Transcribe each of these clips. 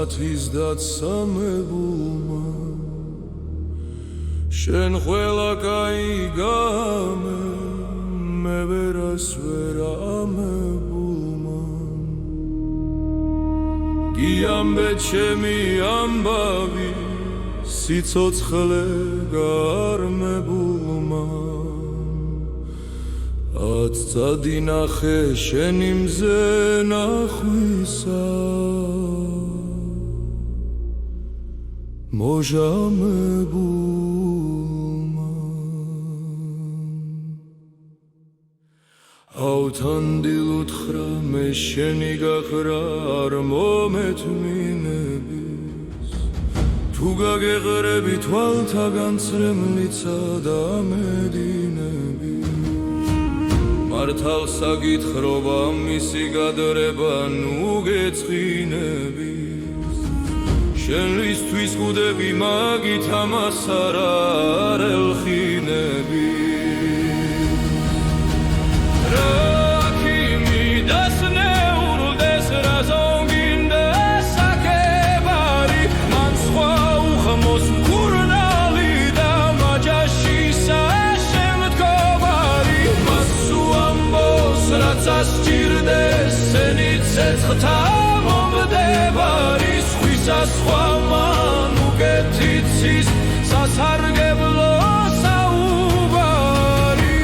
სამათის დაცამებულმა შენ ყველა კაი გამე მე ვერას ვერ ამებულმა კი ამბე ჩემი ამბავი სიცოცხლე გარმებულმა ათწადი ნახე შენი მზე ნახვისა მოჟამებულმა ავთანდილ უთხრა მე შენი გახრა არ მომეთმინების თუ გაგეღრები თვალთაგან წრემლიცა და ამედინები მართალ საკითხრობა მისი გადრება ნუ გეწყინების შენისთვის გუდები მაგით ამას არ ელხინები სასჭირდეს სენი ცეცხლთა მომდებარი სხვისას ხვამან უკეთიცის სასარგებლო საუბარი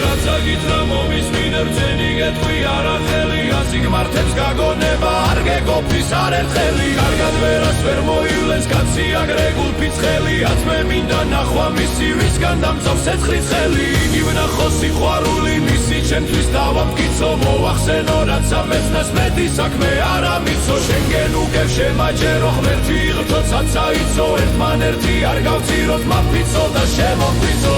რაც აგითხრა მომისმინე რძენი გეტყვი არახელი ასი გმართებს გაგონება არ გეგოფის არ ერთხელი კარგად ვერას ვერ მოივლენს კაცი აგრეგულ ფიცხელი აწმე მინდა ნახვა მისი ვისგან დამწავს ცეცხლი ცხელი იგივე ნახო სიყვარული მისი ჩემთვის დავამტკიცო მოახსენო რაც ამეცნას მეტი საქმე არ ამიცო შენგენ უგებ შემაჯერო ღმერთი იღწო ცაცაიცო ერთმანერთი არ გავწიროთ მაფიცო და შემოგვიწო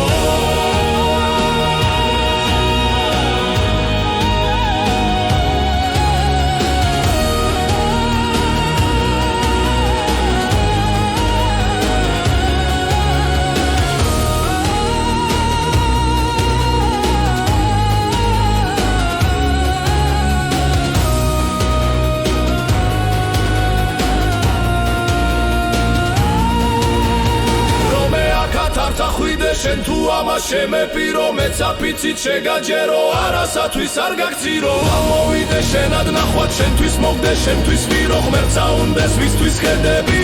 შენ თუ ამას შემეპირო მეც აფიცით შეგაჯერო არასათვის არ გაგწირო ამოვიდე შენად ნახვა შენთვის მოგდე შენთვის მირო ღმერთს აუნდეს ვისთვის ხედები